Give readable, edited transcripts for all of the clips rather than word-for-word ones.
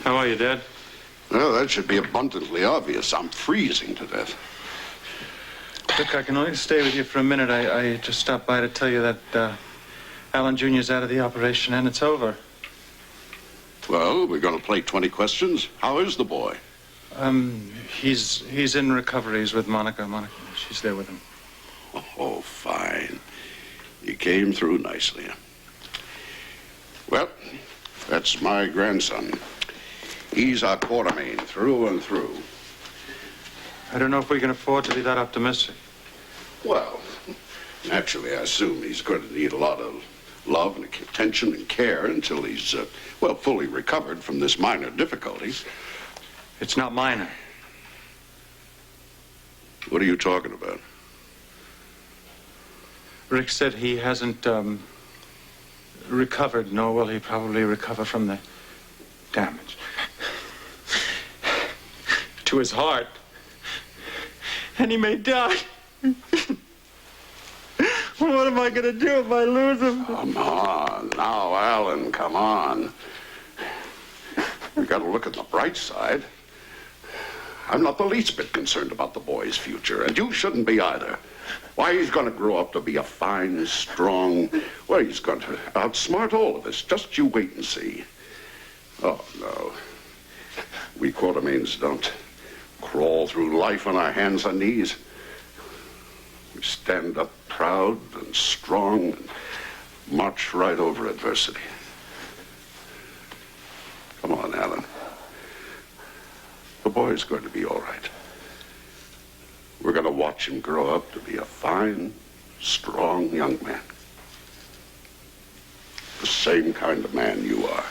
How are you, Dad? Well, that should be abundantly obvious. I'm freezing to death. Look, I can only stay with you for a minute. I just stopped by to tell you that Alan Jr.'s out of the operation and it's over. Well, we're going to play 20 questions. How is the boy? He's in recovery. He's with Monica. She's there with him. Oh, fine. You came through nicely. Well, that's my grandson. He's our Quartermain through and through. I don't know if we can afford to be that optimistic. Well, naturally, I assume he's going to need a lot of love and attention and care until he's, fully recovered from this minor difficulty. It's not minor. What are you talking about? Rick said he hasn't, recovered, nor will he probably recover from the damage to his heart. And he may die. What am I going to do if I lose him? Come on. Now, Alan, come on. We got to look at the bright side. I'm not the least bit concerned about the boy's future, and you shouldn't be either. Why, he's going to grow up to be a fine, strong... Well, he's going to outsmart all of us. Just you wait and see. Oh, no. We Quartermains don't crawl through life on our hands and knees. We stand up proud and strong and march right over adversity. Come on, Alan. The boy's going to be all right. We're going to watch him grow up to be a fine, strong young man. The same kind of man you are.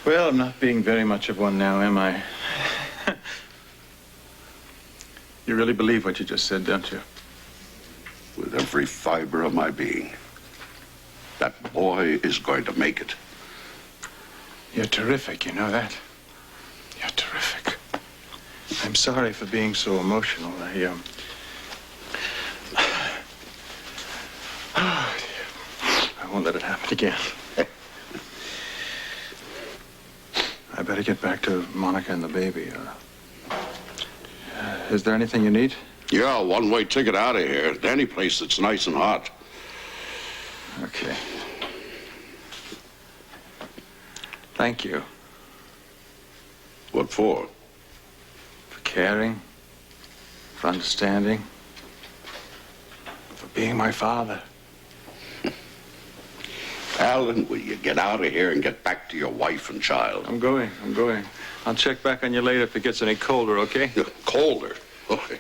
Well, I'm not being very much of one now, am I? You really believe what you just said, don't you? With every fiber of my being. That boy is going to make it. You're terrific, you know that? You're terrific. I'm sorry for being so emotional. I won't let it happen again. I better get back to Monica and the baby. Is there anything you need? Yeah, one-way ticket out of here. To any place that's nice and hot. Okay. Thank you. What for? For caring, for understanding, for being my father. Alan, will you get out of here and get back to your wife and child? I'm going. I'll check back on you later if it gets any colder, okay? Colder? Okay.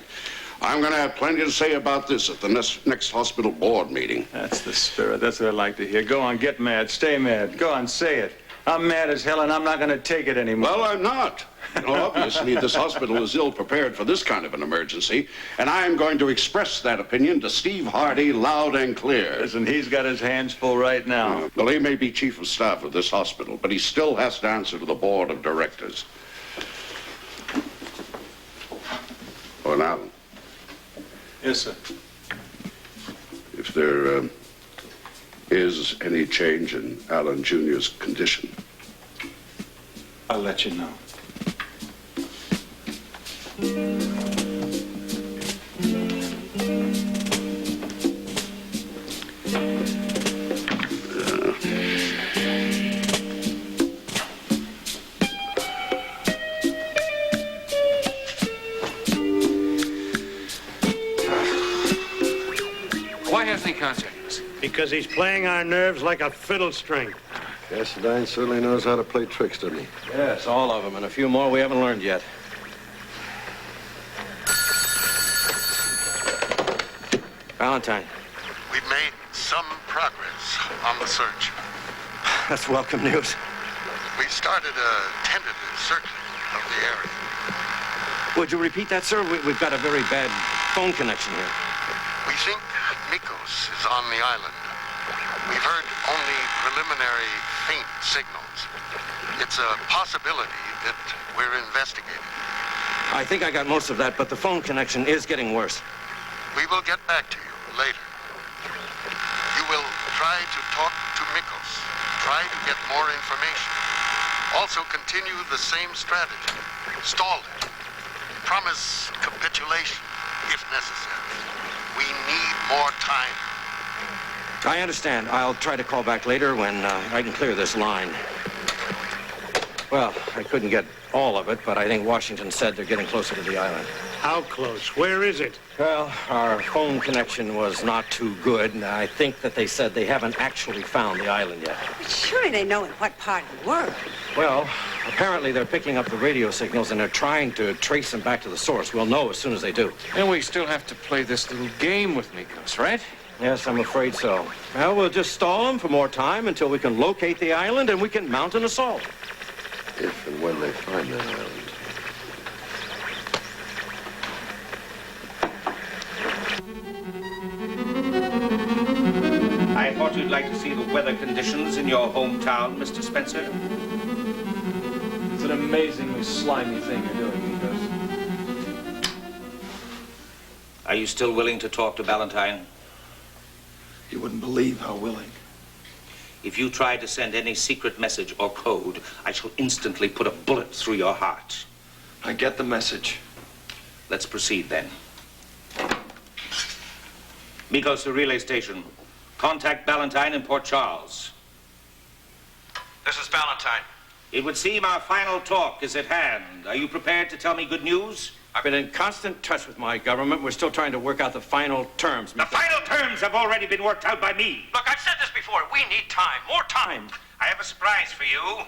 I'm going to have plenty to say about this at the next hospital board meeting. That's the spirit. That's what I like to hear. Go on, get mad. Stay mad. Go on, say it. I'm mad as hell, and I'm not going to take it anymore. Well, I'm not. Obviously, this hospital is ill-prepared for this kind of an emergency, and I'm going to express that opinion to Steve Hardy loud and clear. Listen, he's got his hands full right now. Well, he may be chief of staff of this hospital, but he still has to answer to the board of directors. Oh, now. Yes, sir. If there is any change in Alan Jr.'s condition, I'll let you know. Why hasn't he contacted us? Because he's playing our nerves like a fiddle string. Cassadine certainly knows how to play tricks, doesn't he? Yes, all of them, and a few more we haven't learned yet. Ballentine. We've made some progress on the search. That's welcome news. We started a tentative circling of the area. Would you repeat that, sir? We've got a very bad phone connection here. We think Mikkos is on the island. We've heard only preliminary faint signals. It's a possibility that we're investigating. I think I got most of that, but the phone connection is getting worse. We will get back to you later. You will try to talk to Mikkos. Try to get more information. Also continue the same strategy. Stall it. Promise capitulation, if necessary. We need more time. I understand. I'll try to call back later when I can clear this line. Well, I couldn't get all of it, but I think Washington said they're getting closer to the island. How close? Where is it? Well, our phone connection was not too good, and I think that they said they haven't actually found the island yet. But surely they know in what part of the world. Well, apparently they're picking up the radio signals and they're trying to trace them back to the source. We'll know as soon as they do. And we still have to play this little game with Mikkos, right? Yes, I'm afraid so. Well, we'll just stall them for more time until we can locate the island and we can mount an assault. If and when they find that island. I thought you'd like to see the weather conditions in your hometown, Mr. Spencer. It's an amazingly slimy thing you're doing, Mikkos. Are you still willing to talk to Ballentine? You wouldn't believe how willing. If you try to send any secret message or code, I shall instantly put a bullet through your heart. I get the message. Let's proceed then. Mikkos to relay station. Contact Ballentine in Port Charles. This is Ballentine. It would seem our final talk is at hand. Are you prepared to tell me good news? I've been in constant touch with my government. We're still trying to work out the final terms. The final terms have already been worked out by me. Look, I've said this before. We need time. More time. I have a surprise for you.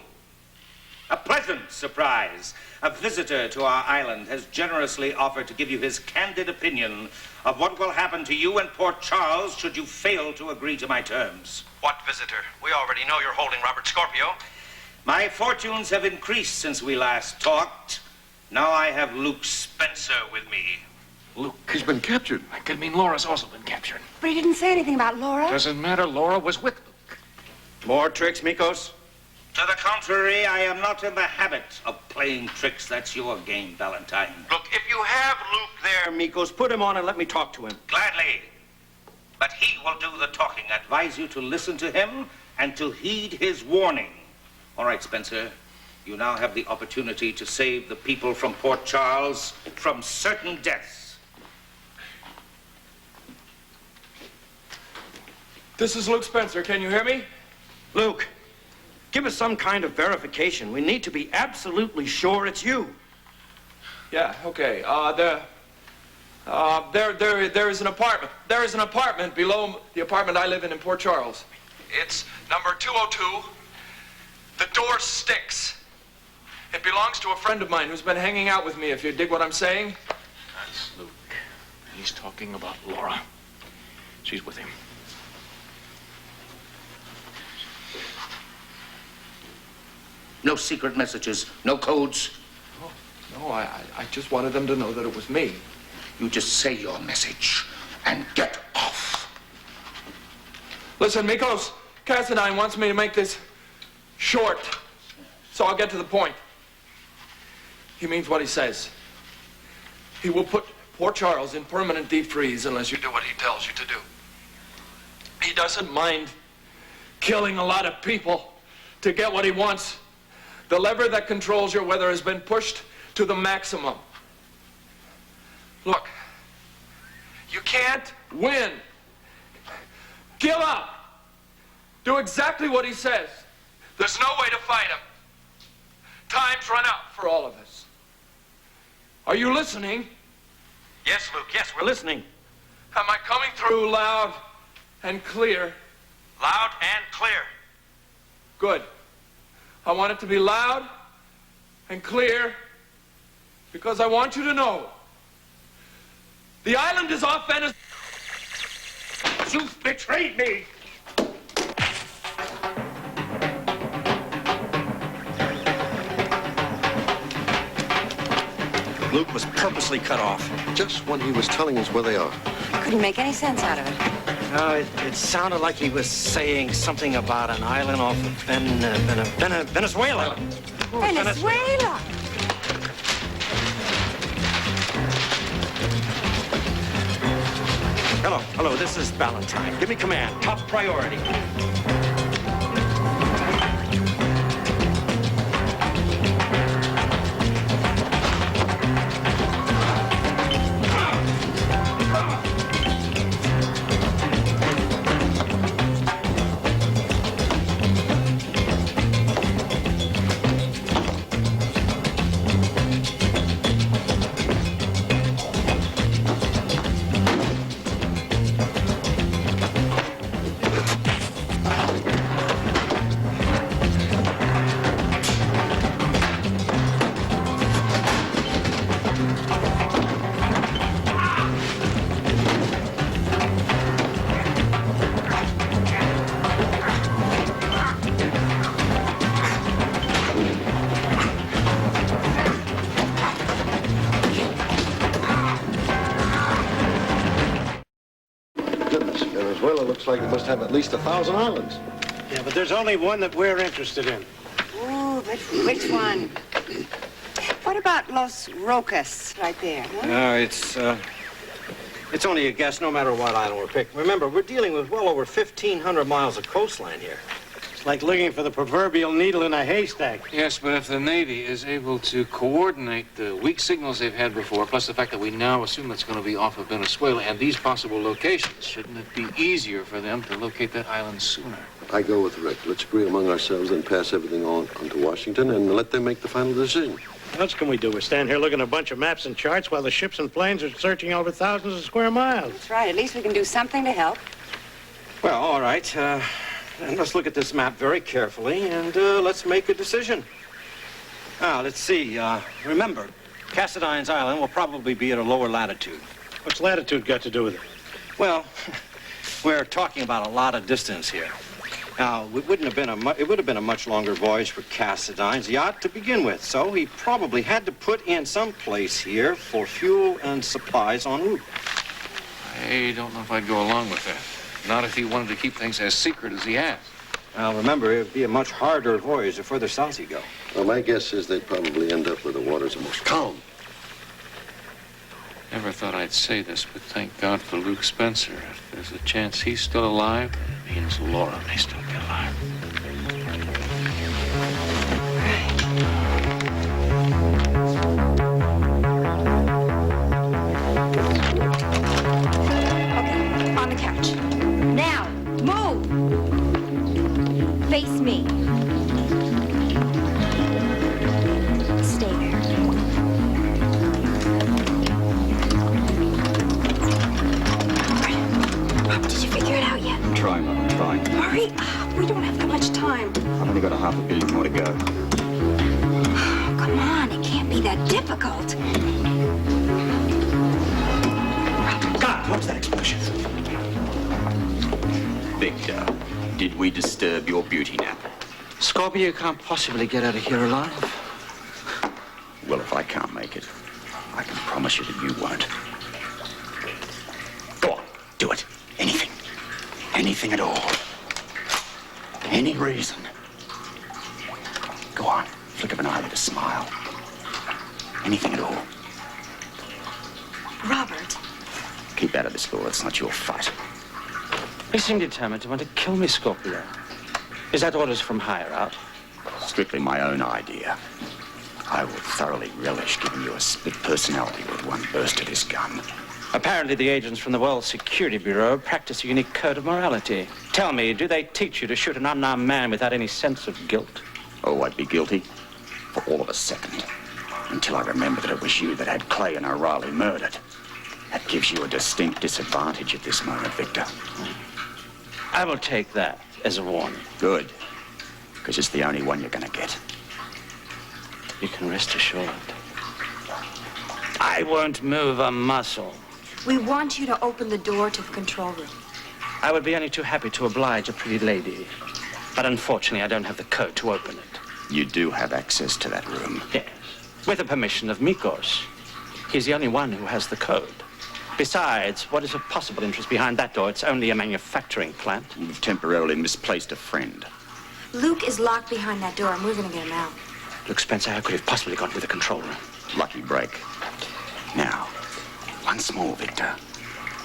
A pleasant surprise. A visitor to our island has generously offered to give you his candid opinion of what will happen to you and Port Charles should you fail to agree to my terms. What visitor? We already know you're holding Robert Scorpio. My fortunes have increased since we last talked. Now I have Luke Spencer with me. Luke. He's been captured. That could mean Laura's also been captured. But he didn't say anything about Laura. Doesn't matter. Laura was with Luke. More tricks, Mikkos? To the contrary, I am not in the habit of playing tricks. That's your game, Ballentine. Look, if you have Luke there, Mikkos, put him on and let me talk to him. Gladly. But he will do the talking. I advise you to listen to him and to heed his warning. All right, Spencer. You now have the opportunity to save the people from Port Charles from certain deaths. This is Luke Spencer. Can you hear me? Luke, give us some kind of verification. We need to be absolutely sure it's you. Yeah, okay. There is an apartment. There is an apartment below the apartment I live in Port Charles. It's number 202. The door sticks. It belongs to a friend of mine who's been hanging out with me, if you dig what I'm saying. That's Luke. He's talking about Laura. She's with him. No secret messages, no codes. No, I just wanted them to know that it was me. You just say your message and get off. Listen, Mikkos, Cassadine wants me to make this short, so I'll get to the point. He means what he says. He will put Port Charles in permanent deep freeze unless you do what he tells you to do. He doesn't mind killing a lot of people to get what he wants. The lever that controls your weather has been pushed to the maximum. Look, you can't win. Give up. Do exactly what he says. There's no way to fight him. Time's run out for all of us. Are you listening? Yes, Luke, yes, we're listening. Am I coming through loud and clear? Loud and clear. Good. I want it to be loud and clear because I want you to know the island is off Venice. You've betrayed me. Luke was purposely cut off. Just when he was telling us where they are. Couldn't make any sense out of it. It sounded like he was saying something about an island off of Venezuela. Venezuela! Hello, this is Ballentine. Give me command. Top priority. have at least 1,000 islands. Yeah, but there's only one that we're interested in. Ooh, but which one? What about Los Rocas right there? Huh? It's only a guess, no matter what island we're picking. Remember, we're dealing with well over 1,500 miles of coastline here. It's like looking for the proverbial needle in a haystack. Yes, but if the Navy is able to coordinate the weak signals they've had before, plus the fact that we now assume it's going to be off of Venezuela and these possible locations, shouldn't it be easier for them to locate that island sooner? I go with Rick. Let's agree among ourselves and pass everything on to Washington and let them make the final decision. What else can we do? We stand here looking at a bunch of maps and charts while the ships and planes are searching over thousands of square miles. That's right. At least we can do something to help. Well, all right. And let's look at this map very carefully and let's make a decision. Now, let's see. Remember, Cassadine's Island will probably be at a lower latitude. What's latitude got to do with it? Well, we're talking about a lot of distance here. Now, it would have been a much longer voyage for Cassadine's yacht to begin with, so he probably had to put in some place here for fuel and supplies en route. I don't know if I'd go along with that. Not if he wanted to keep things as secret as he has. Well, remember, it would be a much harder voyage the further south you go. Well, my guess is they'd probably end up where the waters are most calm. Never thought I'd say this, but thank God for Luke Spencer. If there's a chance he's still alive, it means Laura may still be alive. Okay, on the couch. Now, move! Face me. Stay there. Did you figure it out yet? I'm trying, Mum, I'm trying. Hurry up. We don't have that much time. I've only got a $500 million more to go. Oh, come on. It can't be that difficult. God, what was that explosion? Victor, did we disturb your beauty nap? Scorpio can't possibly get out of here alive. Well, if I can't make it, I can promise you that you won't. Go on, do it. Anything. Anything at all. Any reason. Go on, flick of an eyelid, a smile. Anything at all. Robert. Keep out of this, Laura. It's not your fight. You seem determined to want to kill me, Scorpio. Is that orders from higher out? Strictly my own idea. I would thoroughly relish giving you a split personality with one burst of this gun. Apparently the agents from the World Security Bureau practice a unique code of morality. Tell me, do they teach you to shoot an unarmed man without any sense of guilt? Oh, I'd be guilty for all of a second. Until I remember that it was you that had Clay and O'Reilly murdered. That gives you a distinct disadvantage at this moment, Victor. I will take that as a warning. Good. Because it's the only one you're going to get. You can rest assured. I won't move a muscle. We want you to open the door to the control room. I would be only too happy to oblige a pretty lady. But unfortunately, I don't have the code to open it. You do have access to that room. Yes. With the permission of Mikkos. He's the only one who has the code. Besides, what is of possible interest behind that door? It's only a manufacturing plant. You've temporarily misplaced a friend. Luke is locked behind that door, and we're going to get him out. Look, Spencer, how could he have possibly gone to the control room? Lucky break. Now, once more, Victor.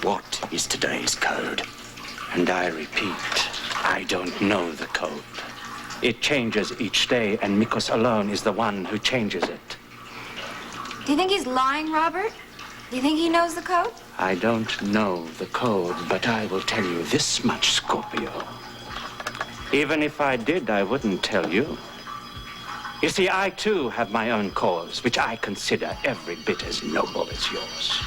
What is today's code? And I repeat, I don't know the code. It changes each day, and Mikkos alone is the one who changes it. Do you think he's lying, Robert? Do you think he knows the code? I don't know the code, but I will tell you this much, Scorpio. Even if I did, I wouldn't tell you. You see, I too have my own cause, which I consider every bit as noble as yours.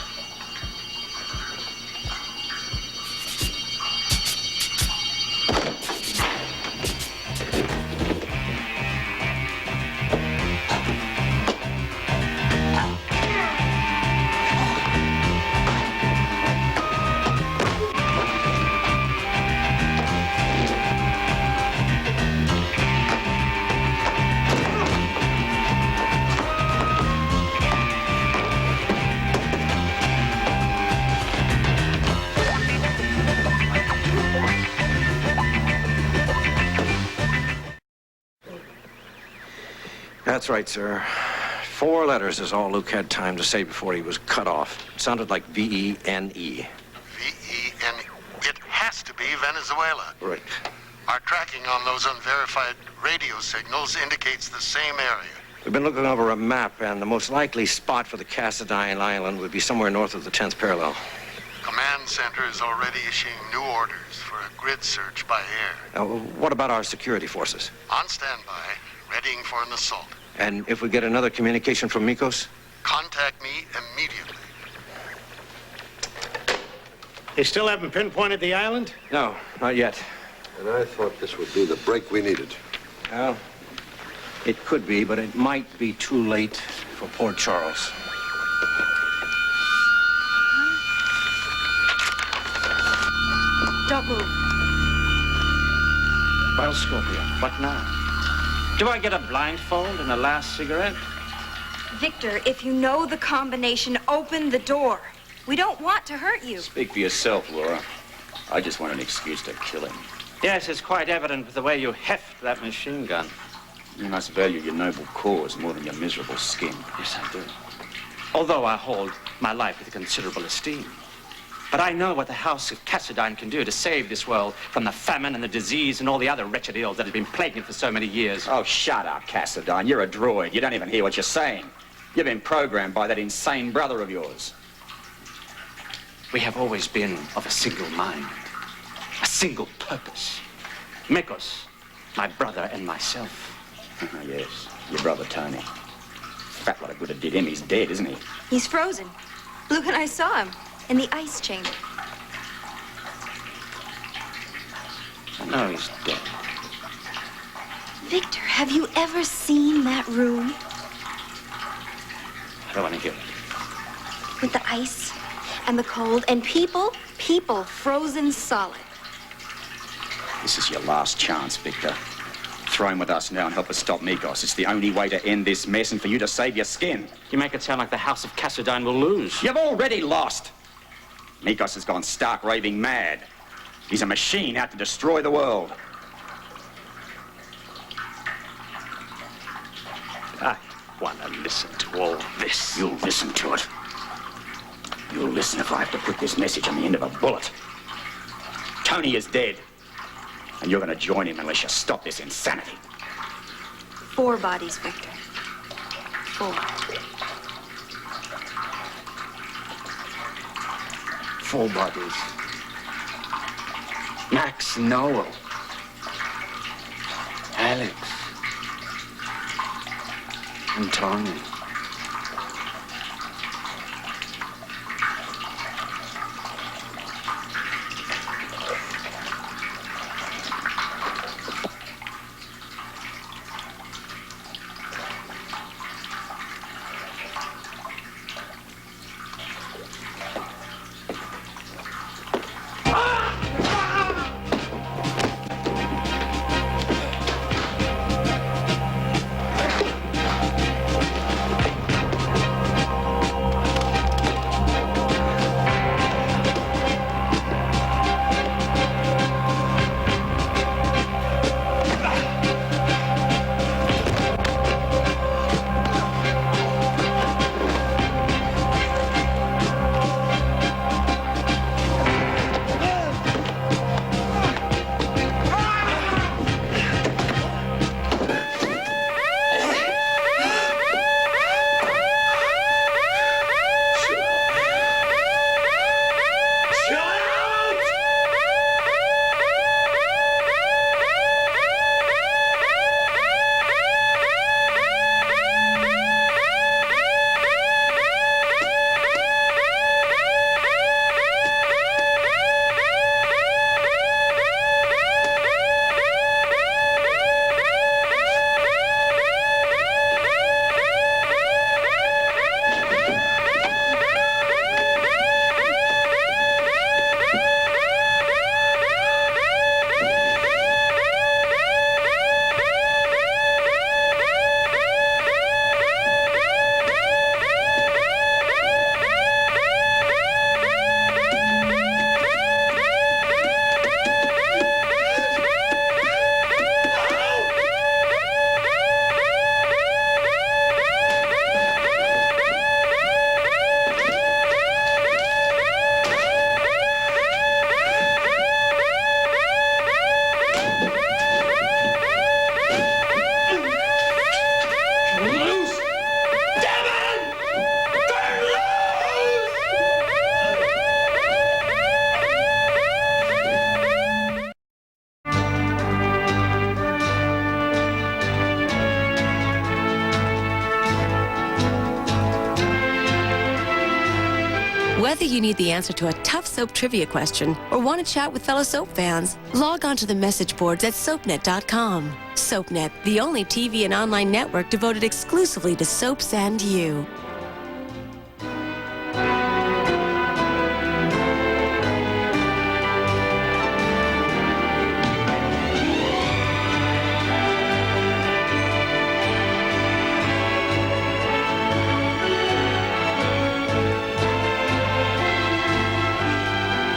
That's right, sir. 4 letters is all Luke had time to say before he was cut off. It sounded like V-E-N-E. V-E-N-E. It has to be Venezuela. Right. Our tracking on those unverified radio signals indicates the same area. We've been looking over a map, and the most likely spot for the Cassadine Island would be somewhere north of the 10th parallel. Command Center is already issuing new orders for a grid search by air. Now, what about our security forces? On standby, readying for an assault. And if we get another communication from Mikkos? Contact me immediately. They still haven't pinpointed the island? No, not yet. And I thought this would be the break we needed. Well, it could be, but it might be too late for Port Charles. Don't move. Well, Scorpio, what now? Do I get a blindfold and a last cigarette? Victor, if you know the combination, open the door. We don't want to hurt you. Speak for yourself, Laura. I just want an excuse to kill him. Yes, it's quite evident with the way you heft that machine gun. You must value your noble cause more than your miserable skin. Yes, I do. Although I hold my life with considerable esteem. But I know what the House of Cassadine can do to save this world from the famine and the disease and all the other wretched ills that have been plaguing it for so many years. Oh, shut up, Cassadine. You're a droid. You don't even hear what you're saying. You've been programmed by that insane brother of yours. We have always been of a single mind, a single purpose. Mikkos, my brother and myself. Yes, your brother Tony. Fat lot of good it did him. He's dead, isn't he? He's frozen. Luke and I saw him in the ice chamber. No, he's dead. Victor, have you ever seen that room? I don't want to hear it. With the ice and the cold and people frozen solid. This is your last chance, Victor. Throw him with us now and help us stop Mikkos. It's the only way to end this mess and for you to save your skin. You make it sound like the House of Cassadine will lose. You've already lost. Mikkos has gone stark raving mad. He's a machine out to destroy the world. I want to listen to all this. You'll listen to it. You'll listen if I have to put this message on the end of a bullet. Tony is dead. And you're going to join him unless you stop this insanity. 4 bodies, Victor. 4. 4 bodies. Max, Noel, Alex, and Tony. Whether you need the answer to a tough soap trivia question or want to chat with fellow soap fans, log on to the message boards at soapnet.com. SoapNet, the only TV and online network devoted exclusively to soaps and you.